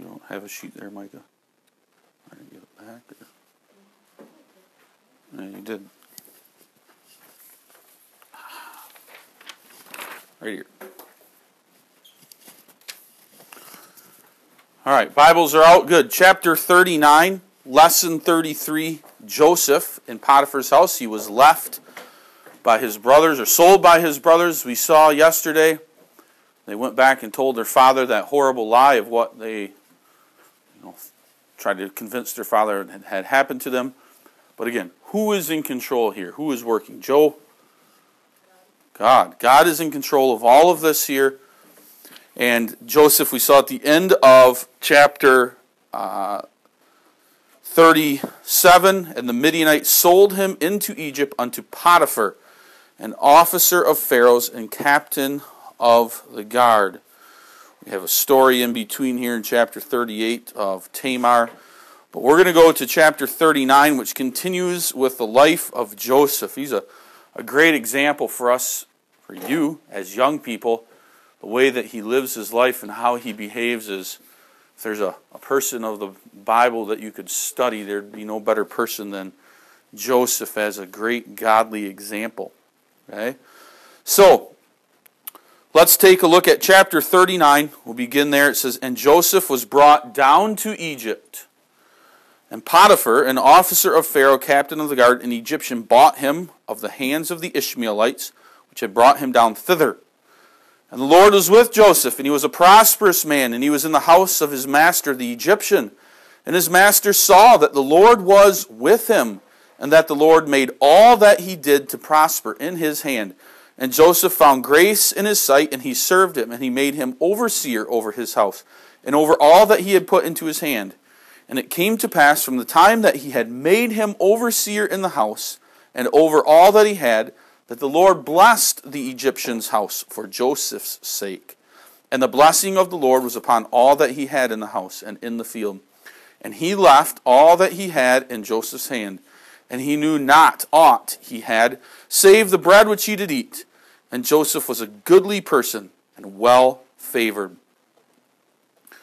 You don't have a sheet there, Micah? I didn't get it back. Yeah, you did. Right here. All right, Bibles are out. Good. Chapter 39, lesson 33. Joseph in Potiphar's house. He was left by his brothers, or sold by his brothers. We saw yesterday. They went back and told their father that horrible lie of what they tried to convince their father had happened to them. But again, who is in control here? Who is working? Joe? God. God is in control of all of this here. And Joseph, we saw at the end of chapter 37, and the Midianites sold him into Egypt unto Potiphar, an officer of Pharaoh's and captain of the guard. We have a story in between here in chapter 38 of Tamar. But we're going to go to chapter 39, which continues with the life of Joseph. He's a great example for us, for you as young people. The way that he lives his life and how he behaves is, if there's a person of the Bible that you could study, there'd be no better person than Joseph as a great godly example. Okay? So, let's take a look at chapter 39. We'll begin there. It says, "And Joseph was brought down to Egypt. And Potiphar, an officer of Pharaoh, captain of the guard, an Egyptian, bought him of the hands of the Ishmaelites, which had brought him down thither. And the Lord was with Joseph, and he was a prosperous man, and he was in the house of his master, the Egyptian. And his master saw that the Lord was with him, and that the Lord made all that he did to prosper in his hand. And Joseph found grace in his sight, and he served him, and he made him overseer over his house, and over all that he had put into his hand. And it came to pass from the time that he had made him overseer in the house, and over all that he had, that the Lord blessed the Egyptian's house for Joseph's sake. And the blessing of the Lord was upon all that he had in the house and in the field. And he left all that he had in Joseph's hand, and he knew not aught he had, save the bread which he did eat. And Joseph was a goodly person and well favored." You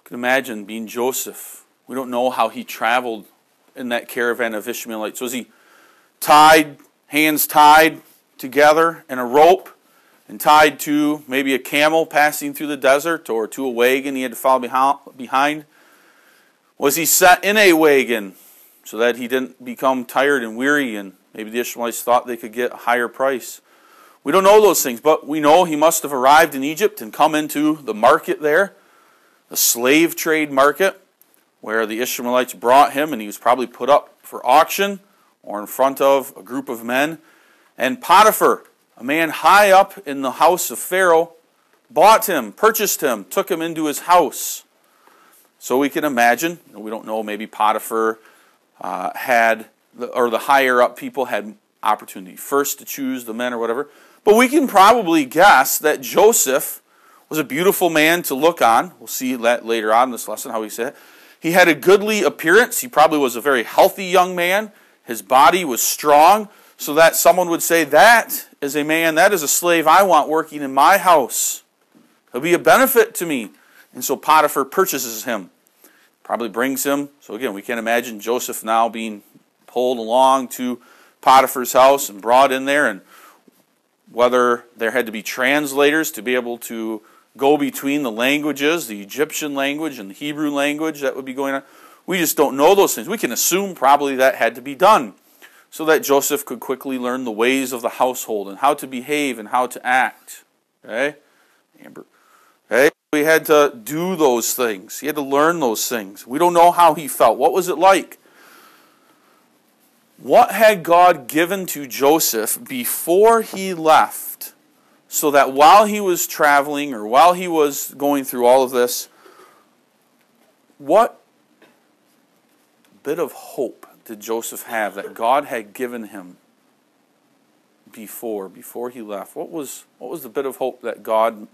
can imagine being Joseph. We don't know how he traveled in that caravan of Ishmaelites. Was he tied, hands tied together in a rope and tied to maybe a camel passing through the desert, or to a wagon he had to follow behind? Was he set in a wagon so that he didn't become tired and weary, and maybe the Ishmaelites thought they could get a higher price? We don't know those things, but we know he must have arrived in Egypt and come into the market there, the slave trade market, where the Ishmaelites brought him, and he was probably put up for auction or in front of a group of men. And Potiphar, a man high up in the house of Pharaoh, bought him, purchased him, took him into his house. So we can imagine, we don't know, maybe Potiphar or the higher up people had opportunity first to choose the men or whatever. But we can probably guess that Joseph was a beautiful man to look on. We'll see that later on in this lesson, how he said it. He had a goodly appearance. He probably was a very healthy young man. His body was strong, so that someone would say, that is a man, that is a slave I want working in my house. He'll be a benefit to me. And so Potiphar purchases him, probably brings him. So again, we can imagine Joseph now being pulled along to Potiphar's house and brought in there, and whether there had to be translators to be able to go between the languages, the Egyptian language and the Hebrew language that would be going on. We just don't know those things. We can assume probably that had to be done so that Joseph could quickly learn the ways of the household and how to behave and how to act. Okay? Amber. Okay? He had to do those things. He had to learn those things. We don't know how he felt. What was it like? What had God given to Joseph before he left, so that while he was traveling or while he was going through all of this, what bit of hope did Joseph have that God had given him before he left? What was the bit of hope that God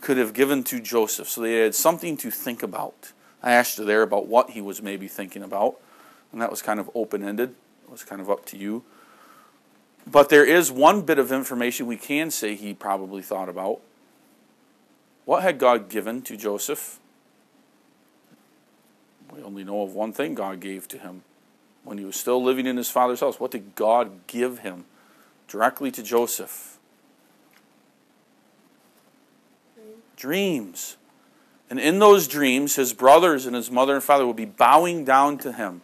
could have given to Joseph so they had something to think about? I asked you there about what he was maybe thinking about, and that was kind of open-ended. It was kind of up to you. But there is one bit of information we can say he probably thought about, What had God given to Joseph? We only know of one thing God gave to him. When he was still living in his father's house, what did God give him directly to Joseph? Dreams. And in those dreams, his brothers and his mother and father would be bowing down to him.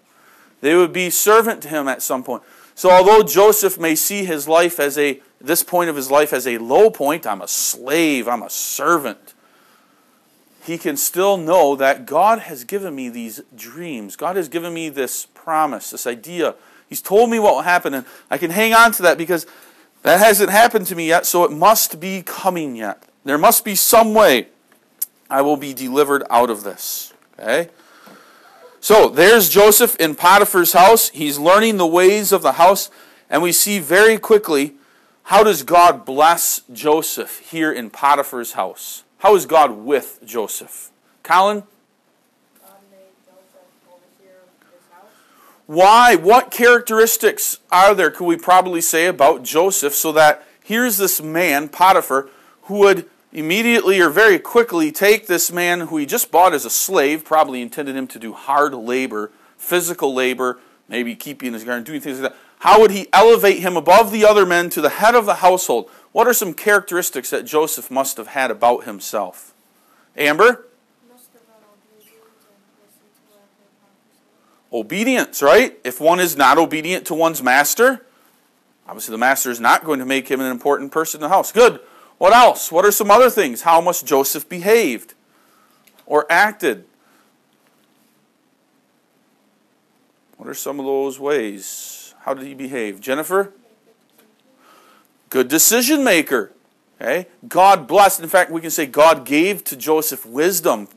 They would be servant to him at some point. So although Joseph may see his life as this point of his life as a low point, I'm a slave, I'm a servant, he can still know that God has given me these dreams. God has given me this promise, this idea. He's told me what will happen, and I can hang on to that because that hasn't happened to me yet, so it must be coming yet. There must be some way I will be delivered out of this. Okay? So there's Joseph in Potiphar's house. He's learning the ways of the house, and we see very quickly, how does God bless Joseph here in Potiphar's house? How is God with Joseph? Colin? God made Joseph overseer of his house. Why? What characteristics are there, could we probably say, about Joseph, so that here's this man, Potiphar, who would immediately or very quickly take this man who he just bought as a slave, probably intended him to do hard labor, physical labor, maybe keeping his garden, doing things like that. How would he elevate him above the other men to the head of the household? What are some characteristics that Joseph must have had about himself? Amber? Must have been obedient and listened to what Potiphar said. Obedience, right? If one is not obedient to one's master, obviously the master is not going to make him an important person in the house. Good. What else? What are some other things? How must Joseph behaved or acted? What are some of those ways? How did he behave? Jennifer? Good decision maker. Okay? God blessed. In fact, we can say God gave to Joseph wisdom.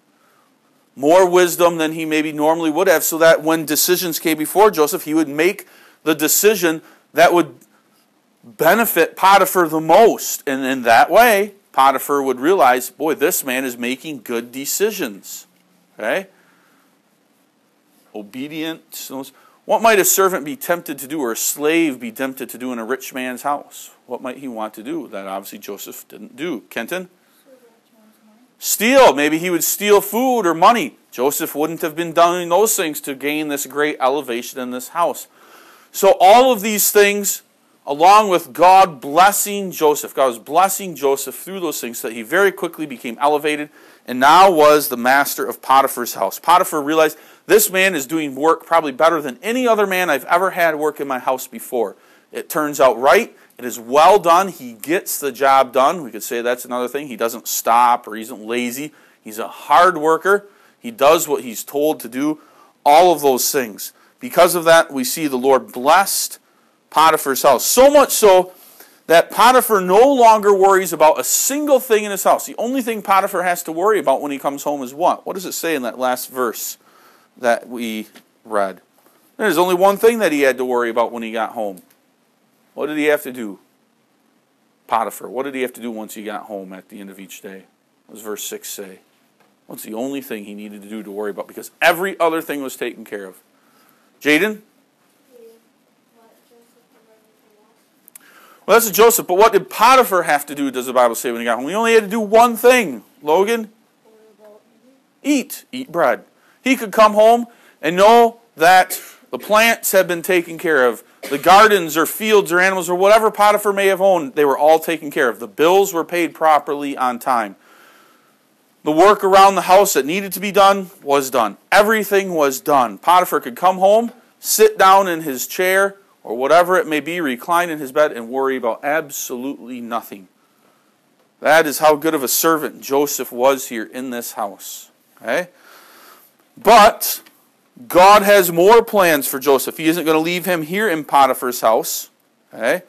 More wisdom than he maybe normally would have, so that when decisions came before Joseph, he would make the decision that would benefit Potiphar the most. And in that way, Potiphar would realize, boy, this man is making good decisions. Okay? Obedient. What might a servant be tempted to do, or a slave be tempted to do in a rich man's house? What might he want to do? That obviously Joseph didn't do. Kenton? Steal. Maybe he would steal food or money. Joseph wouldn't have been doing those things to gain this great elevation in this house. So all of these things, along with God blessing Joseph, God was blessing Joseph through those things, so that he very quickly became elevated and now was the master of Potiphar's house. Potiphar realized, this man is doing work probably better than any other man I've ever had work in my house before. It turns out right. It is well done. He gets the job done. We could say that's another thing. He doesn't stop or he isn't lazy. He's a hard worker. He does what he's told to do. All of those things. Because of that, we see the Lord blessed Potiphar's house. So much so that Potiphar no longer worries about a single thing in his house. The only thing Potiphar has to worry about when he comes home is what? What does it say in that last verse that we read? There's only one thing that he had to worry about when he got home. What did he have to do? Potiphar, what did he have to do once he got home at the end of each day? What does verse 6 say? What's the only thing he needed to do to worry about? Because every other thing was taken care of. Jaden? Well, that's a Joseph, but what did Potiphar have to do, does the Bible say, when he got home? He only had to do one thing. Logan? Eat. Eat bread. He could come home and know that the plants had been taken care of. The gardens or fields or animals or whatever Potiphar may have owned, they were all taken care of. The bills were paid properly on time. The work around the house that needed to be done was done. Everything was done. Potiphar could come home, sit down in his chair, or whatever it may be, recline in his bed and worry about absolutely nothing. That is how good of a servant Joseph was here in this house. Okay? But God has more plans for Joseph. He isn't going to leave him here in Potiphar's house. Okay?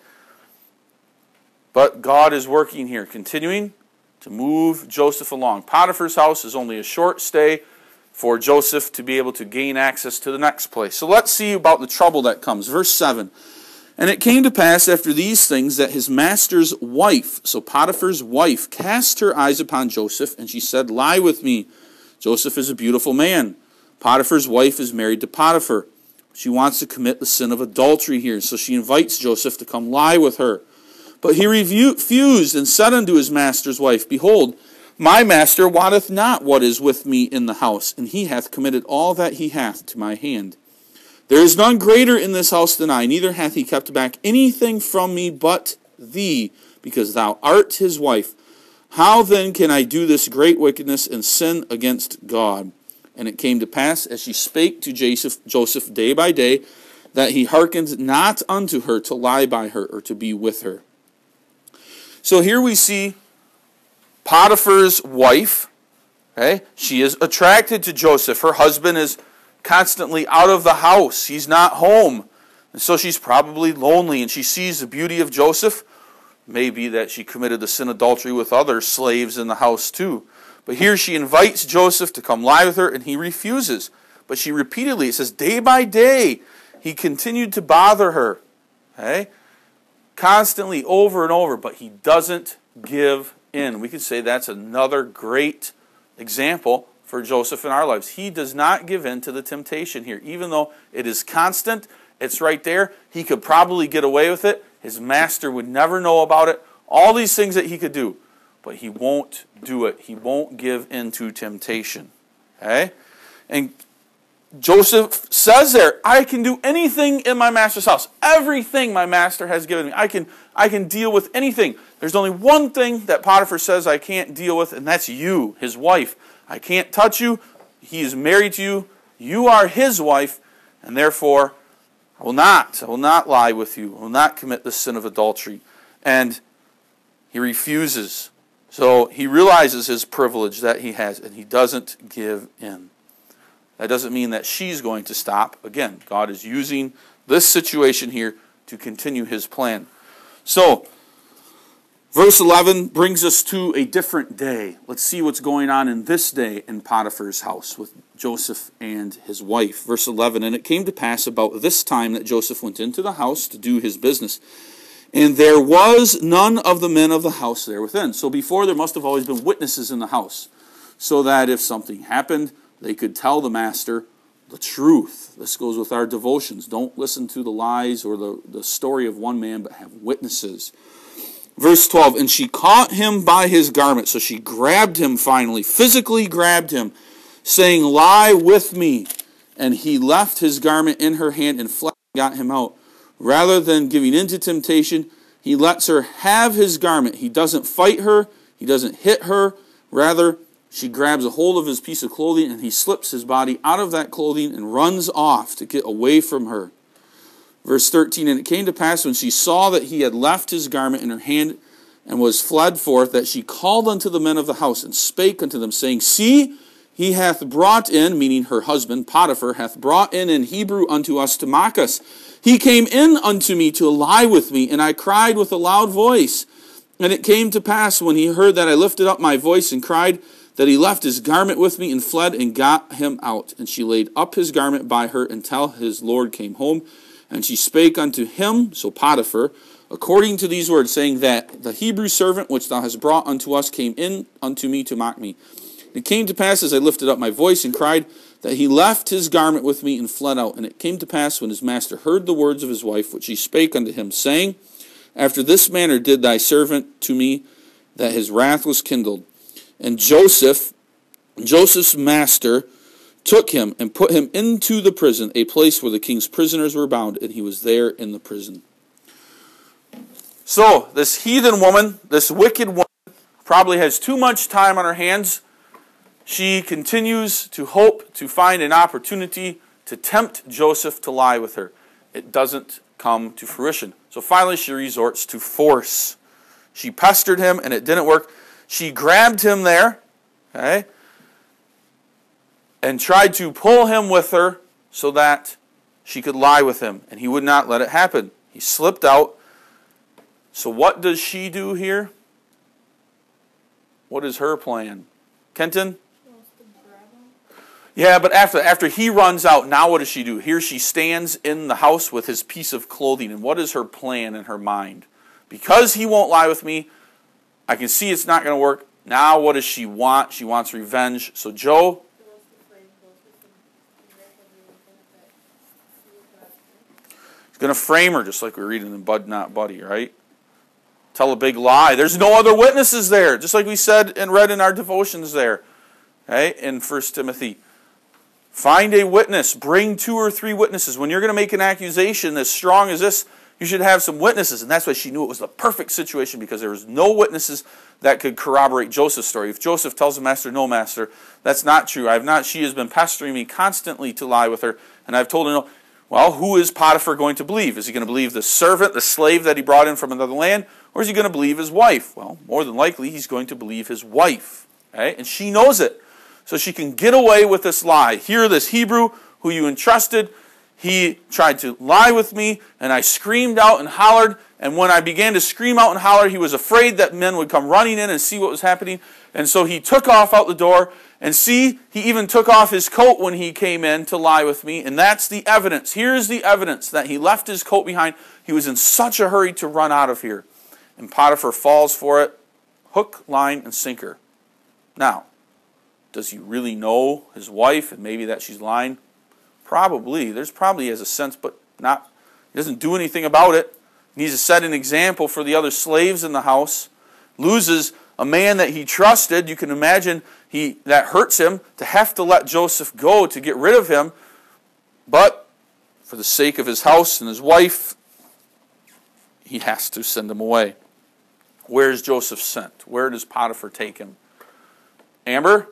But God is working here, continuing to move Joseph along. Potiphar's house is only a short stay for Joseph to be able to gain access to the next place. So let's see about the trouble that comes. Verse 7. And it came to pass after these things that his master's wife, so Potiphar's wife, cast her eyes upon Joseph, and she said, Lie with me. Joseph is a beautiful man. Potiphar's wife is married to Potiphar. She wants to commit the sin of adultery here, so she invites Joseph to come lie with her. But he refused and said unto his master's wife, Behold, My master wotteth not what is with me in the house, and he hath committed all that he hath to my hand. There is none greater in this house than I, neither hath he kept back anything from me but thee, because thou art his wife. How then can I do this great wickedness and sin against God? And it came to pass, as she spake to Joseph day by day, that he hearkened not unto her to lie by her or to be with her. So here we see Potiphar's wife. Okay? She is attracted to Joseph. Her husband is constantly out of the house. He's not home. And so she's probably lonely, and she sees the beauty of Joseph. Maybe that she committed the sin adultery with other slaves in the house too. But here she invites Joseph to come lie with her, and he refuses. But she repeatedly, it says, day by day, he continued to bother her. Okay? Constantly, over and over, but he doesn't give in. We could say that's another great example for Joseph in our lives. He does not give in to the temptation here. Even though it is constant, it's right there, he could probably get away with it. His master would never know about it. All these things that he could do. But he won't do it. He won't give in to temptation. Okay? And Joseph says there, I can do anything in my master's house. Everything my master has given me. I can deal with anything. There's only one thing that Potiphar says I can't deal with, and that's you, his wife. I can't touch you. He is married to you. You are his wife, and therefore I will not lie with you. I will not commit the sin of adultery. And he refuses. So he realizes his privilege that he has, and he doesn't give in. That doesn't mean that she's going to stop. Again, God is using this situation here to continue his plan. So, verse 11 brings us to a different day. Let's see what's going on in this day in Potiphar's house with Joseph and his wife. Verse 11, and it came to pass about this time that Joseph went into the house to do his business. And there was none of the men of the house there within. So before, there must have always been witnesses in the house, so that if something happened, they could tell the master the truth. This goes with our devotions. Don't listen to the lies or the story of one man, but have witnesses. Verse 12, and she caught him by his garment. So she grabbed him finally, physically grabbed him, saying, lie with me. And he left his garment in her hand and fled and got him out. Rather than giving in to temptation, he lets her have his garment. He doesn't fight her. He doesn't hit her. Rather, she grabs a hold of his piece of clothing, and he slips his body out of that clothing and runs off to get away from her. Verse 13, and it came to pass when she saw that he had left his garment in her hand and was fled forth, that she called unto the men of the house and spake unto them, saying, see, he hath brought in, meaning her husband, Potiphar, hath brought in Hebrew unto us to mock us. He came in unto me to lie with me, and I cried with a loud voice. And it came to pass when he heard that I lifted up my voice and cried, that he left his garment with me and fled and got him out. And she laid up his garment by her until his Lord came home. And she spake unto him, so Potiphar, according to these words, saying that the Hebrew servant which thou hast brought unto us came in unto me to mock me. It came to pass as I lifted up my voice and cried, that he left his garment with me and fled out. And it came to pass when his master heard the words of his wife, which she spake unto him, saying, after this manner did thy servant to me, that his wrath was kindled. And Joseph's master, took him and put him into the prison, a place where the king's prisoners were bound, and he was there in the prison. So, this heathen woman, this wicked woman, probably has too much time on her hands. She continues to hope to find an opportunity to tempt Joseph to lie with her. It doesn't come to fruition. So finally she resorts to force. She pestered him and it didn't work. She grabbed him there, okay, and tried to pull him with her so that she could lie with him. And he would not let it happen. He slipped out. So what does she do here? What is her plan? Kenton? Yeah, but after he runs out, now what does she do? Here she stands in the house with his piece of clothing. And what is her plan in her mind? Because he won't lie with me, I can see it's not going to work. Now what does she want? She wants revenge. So Joe? He's going to frame her, just like we're reading in Bud Not Buddy, right? Tell a big lie. There's no other witnesses there. Just like we said and read in our devotions there. Okay? In 1 Timothy. Find a witness. Bring 2 or 3 witnesses. When you're going to make an accusation as strong as this, you should have some witnesses. And that's why she knew it was the perfect situation, because there was no witnesses that could corroborate Joseph's story. If Joseph tells the master, no, master, that's not true. She has been pestering me constantly to lie with her. And I've told her no. Well, who is Potiphar going to believe? Is he going to believe the servant, the slave that he brought in from another land? Or is he going to believe his wife? Well, more than likely, he's going to believe his wife. Okay? And she knows it. So she can get away with this lie. Here, this Hebrew who you entrusted, he tried to lie with me, and I screamed out and hollered. And when I began to scream out and holler, he was afraid that men would come running in and see what was happening. And so he took off out the door. And see, he even took off his coat when he came in to lie with me. And that's the evidence. Here's the evidence that he left his coat behind. He was in such a hurry to run out of here. And Potiphar falls for it. Hook, line, and sinker. Now, does he really know his wife and maybe that she's lying? Probably. There's probably has a sense, but not. He doesn't do anything about it. He needs to set an example for the other slaves in the house. Loses a man that he trusted. You can imagine that hurts him to have to let Joseph go to get rid of him. But for the sake of his house and his wife, he has to send him away. Where is Joseph sent? Where does Potiphar take him? Amber?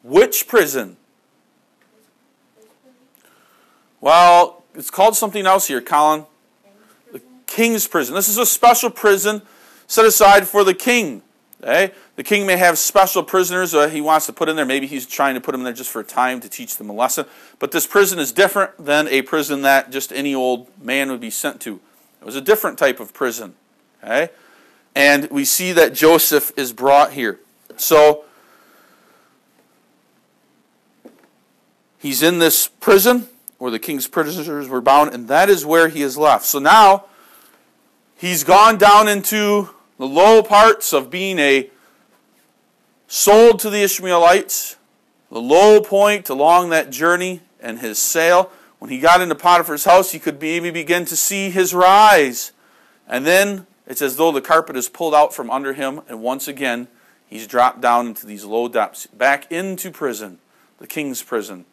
Which prison? Well, it's called something else here, Colin. The king's prison. This is a special prison set aside for the king. Okay? The king may have special prisoners he wants to put in there. Maybe he's trying to put them there just for a time to teach them a lesson. But this prison is different than a prison that just any old man would be sent to. It was a different type of prison. Okay? And we see that Joseph is brought here. So, he's in this prison where the king's prisoners were bound, and that is where he is left. So now, he's gone down into the low parts of being sold to the Ishmaelites, the low point along that journey and his sale. When he got into Potiphar's house, he could maybe begin to see his rise. And then it's as though the carpet is pulled out from under him, and once again, he's dropped down into these low depths, back into prison, the king's prison.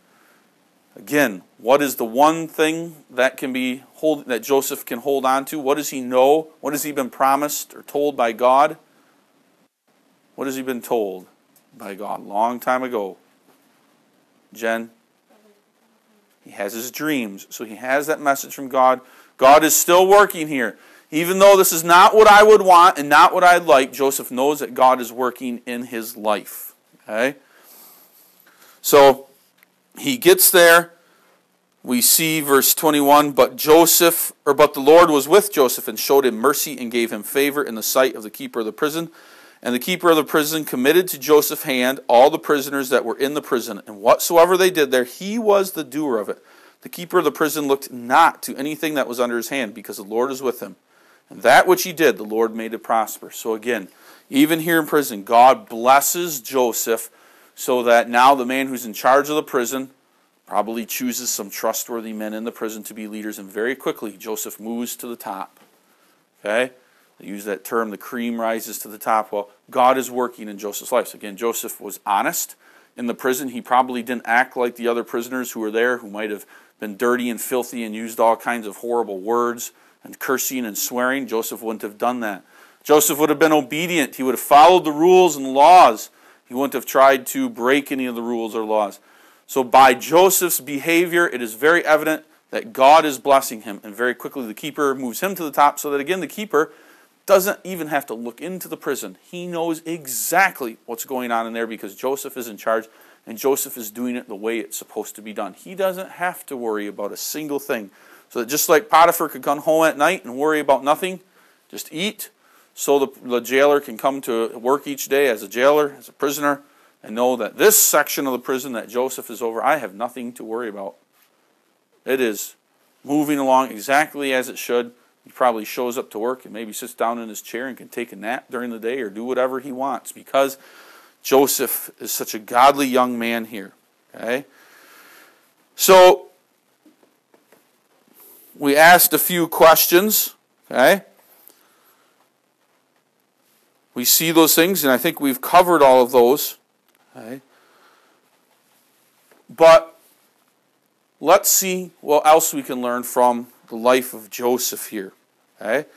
Again, what is the one thing that that Joseph can hold on to? What does he know? What has he been promised or told by God? What has he been told by God? A long time ago. Jen? He has his dreams. So he has that message from God. God is still working here. Even though this is not what I would want and not what I'd like, Joseph knows that God is working in his life. Okay? So, he gets there. We see verse 21, but the Lord was with Joseph and showed him mercy and gave him favor in the sight of the keeper of the prison. And the keeper of the prison committed to Joseph's hand all the prisoners that were in the prison. And whatsoever they did there, he was the doer of it. The keeper of the prison looked not to anything that was under his hand, because the Lord was with him. And that which he did, the Lord made it prosper. So again, even here in prison, God blesses Joseph, so that now the man who's in charge of the prison probably chooses some trustworthy men in the prison to be leaders, and very quickly Joseph moves to the top. Okay? They use that term, the cream rises to the top. Well, God is working in Joseph's life. So again, Joseph was honest in the prison. He probably didn't act like the other prisoners who were there, who might have been dirty and filthy and used all kinds of horrible words and cursing and swearing. Joseph wouldn't have done that. Joseph would have been obedient. He would have followed the rules and laws. He wouldn't have tried to break any of the rules or laws. So by Joseph's behavior, it is very evident that God is blessing him. And very quickly the keeper moves him to the top, so that again the keeper doesn't even have to look into the prison. He knows exactly what's going on in there, because Joseph is in charge and Joseph is doing it the way it's supposed to be done. He doesn't have to worry about a single thing. So that just like Potiphar could come home at night and worry about nothing, just eat, so the jailer can come to work each day as a jailer, as a prisoner, and know that this section of the prison that Joseph is over, I have nothing to worry about. It is moving along exactly as it should. He probably shows up to work and maybe sits down in his chair and can take a nap during the day or do whatever he wants, because Joseph is such a godly young man here. Okay? So, we asked a few questions. Okay? We see those things, and I think we've covered all of those. Okay. But let's see what else we can learn from the life of Joseph here. Okay?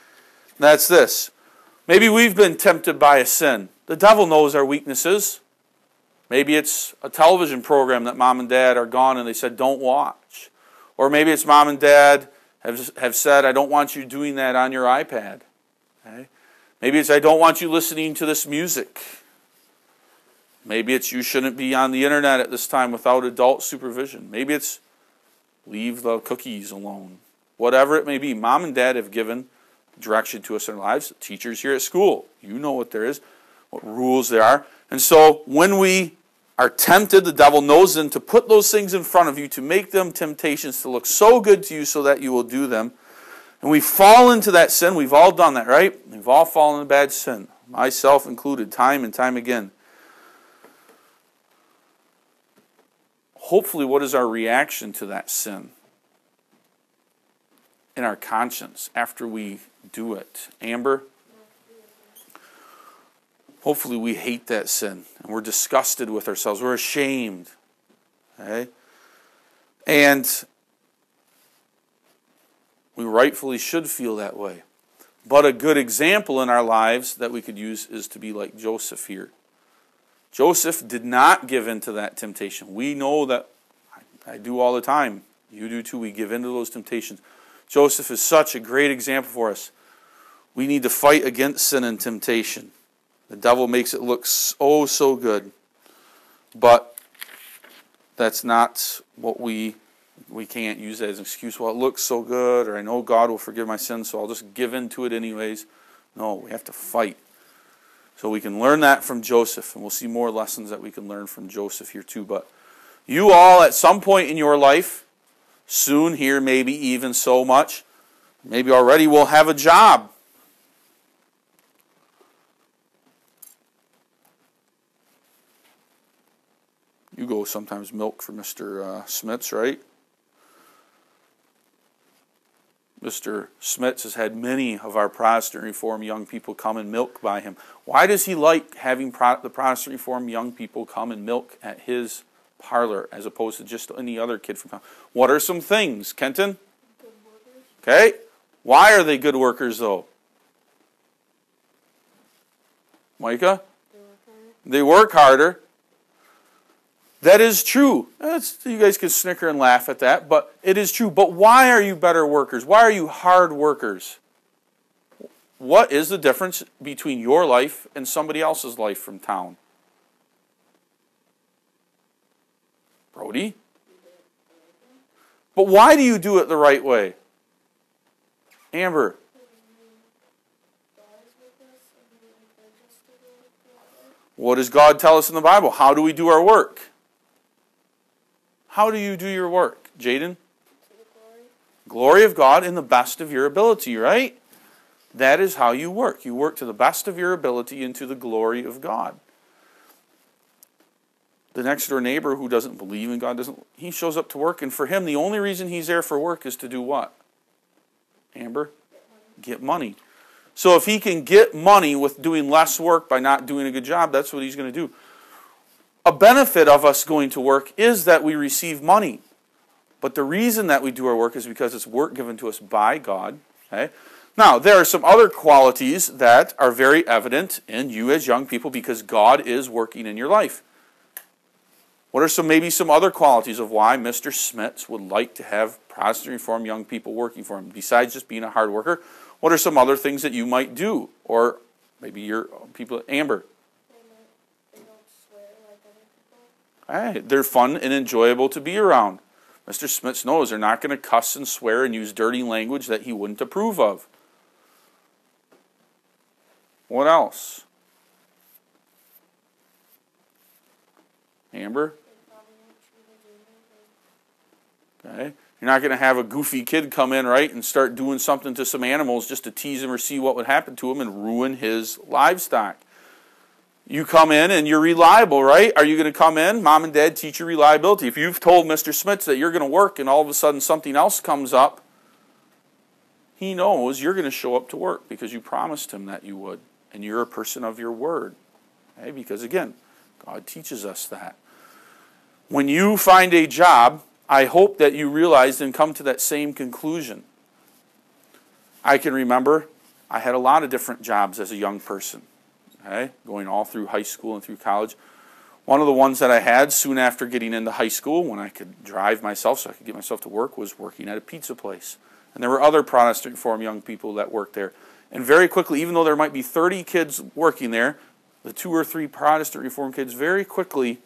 That's this. Maybe we've been tempted by a sin. The devil knows our weaknesses. Maybe it's a television program that mom and dad are gone and they said, don't watch. Or maybe it's mom and dad have said, I don't want you doing that on your iPad. Okay? Maybe it's, I don't want you listening to this music. Maybe it's, you shouldn't be on the internet at this time without adult supervision. Maybe it's, leave the cookies alone. Whatever it may be, mom and dad have given direction to us in our lives. Teachers here at school, you know what there is, what rules there are. And so when we are tempted, the devil knows then to put those things in front of you, to make them temptations to look so good to you so that you will do them. And we fall into that sin. We've all done that, right? We've all fallen into bad sin, myself included, time and time again. Hopefully, what is our reaction to that sin in our conscience after we do it? Amber? Hopefully we hate that sin and we're disgusted with ourselves. We're ashamed. Okay? And we rightfully should feel that way. But a good example in our lives that we could use is to be like Joseph here. Joseph did not give in to that temptation. We know that, I do all the time. You do too. We give in to those temptations. Joseph is such a great example for us. We need to fight against sin and temptation. The devil makes it look so good. But that's not what we can't use that as an excuse. Well, it looks so good, or I know God will forgive my sins, so I'll just give in to it anyways. No, we have to fight. So we can learn that from Joseph, and we'll see more lessons that we can learn from Joseph here too. But you all, at some point in your life, soon here, maybe even so much, maybe already will have a job. You go sometimes milk for Mr. Smits, right? Mr. Smits has had many of our Protestant Reformed young people come and milk by him. Why does he like having the Protestant Reformed young people come and milk at his parlor as opposed to just any other kid from town? What are some things, Kenton? Good workers. Okay. Why are they good workers, though? Micah? They work harder. That is true. You guys can snicker and laugh at that, but it is true. But why are you better workers? Why are you hard workers? What is the difference between your life and somebody else's life from town? Brody? But why do you do it the right way? Amber? What does God tell us in the Bible? How do we do our work? How do you do your work? Jaden? Glory of God in the best of your ability, right? That is how you work. You work to the best of your ability and to the glory of God. The next door neighbor who doesn't believe in God, he shows up to work, and for him, the only reason he's there for work is to do what? Amber? Get money. So if he can get money with doing less work by not doing a good job, that's what he's going to do. A benefit of us going to work is that we receive money. But the reason that we do our work is because it's work given to us by God. Okay? Now, there are some other qualities that are very evident in you as young people because God is working in your life. What are maybe some other qualities of why Mr. Smits would like to have Protestant Reformed young people working for him? Besides just being a hard worker, what are some other things that you might do? Or maybe your people, Amber. Hey, they're fun and enjoyable to be around. Mr. Smits knows they're not going to cuss and swear and use dirty language that he wouldn't approve of. What else? Amber? Okay. You're not going to have a goofy kid come in, right, and start doing something to some animals just to tease him or see what would happen to him and ruin his livestock. You come in and you're reliable, right? Are you going to come in? Mom and Dad teach you reliability. If you've told Mr. Smits that you're going to work and all of a sudden something else comes up, he knows you're going to show up to work because you promised him that you would. and you're a person of your word. Okay? Because again, God teaches us that. When you find a job, I hope that you realize and come to that same conclusion. I can remember I had a lot of different jobs as a young person, okay? Going all through high school and through college. One of the ones that I had soon after getting into high school, when I could drive myself so I could get myself to work, was working at a pizza place. And there were other Protestant Reformed young people that worked there. And very quickly, even though there might be 30 kids working there, the 2 or 3 Protestant Reformed kids very quickly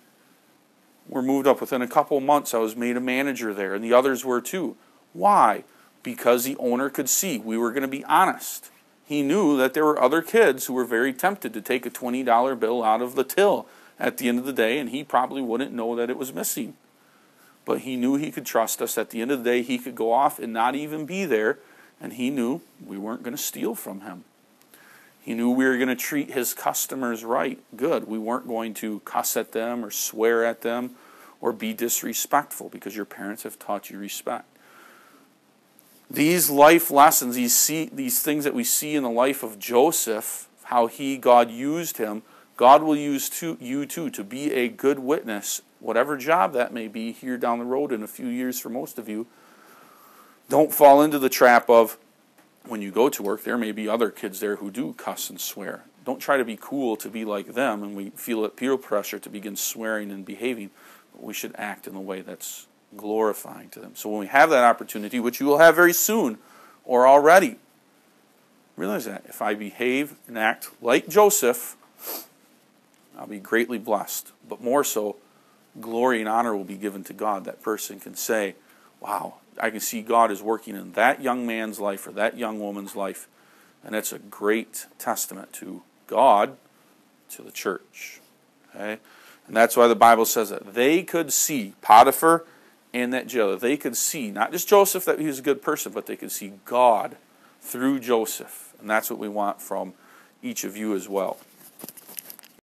were moved up. Within a couple months, I was made a manager there, and the others were too. Why? Because the owner could see we were going to be honest. He knew that there were other kids who were very tempted to take a $20 bill out of the till at the end of the day, and he probably wouldn't know that it was missing. But he knew he could trust us. At the end of the day, he could go off and not even be there, and he knew we weren't going to steal from him. He knew we were going to treat his customers right, good. We weren't going to cuss at them or swear at them or be disrespectful, because your parents have taught you respect. These life lessons, these things that we see in the life of Joseph, how God used him, God will use you too to be a good witness, whatever job that may be here down the road in a few years for most of you. Don't fall into the trap of, when you go to work, there may be other kids there who do cuss and swear. Don't try to be cool to be like them, and we feel peer pressure to begin swearing and behaving. But we should act in a way that's glorifying to them. So when we have that opportunity, which you will have very soon or already, realize that if I behave and act like Joseph, I'll be greatly blessed. But more so, glory and honor will be given to God. That person can say, wow, I can see God is working in that young man's life or that young woman's life. And it's a great testament to God, to the church. Okay? And that's why the Bible says that they could see, Potiphar and that jailer, they could see, not just Joseph, that he was a good person, but they could see God through Joseph. And that's what we want from each of you as well.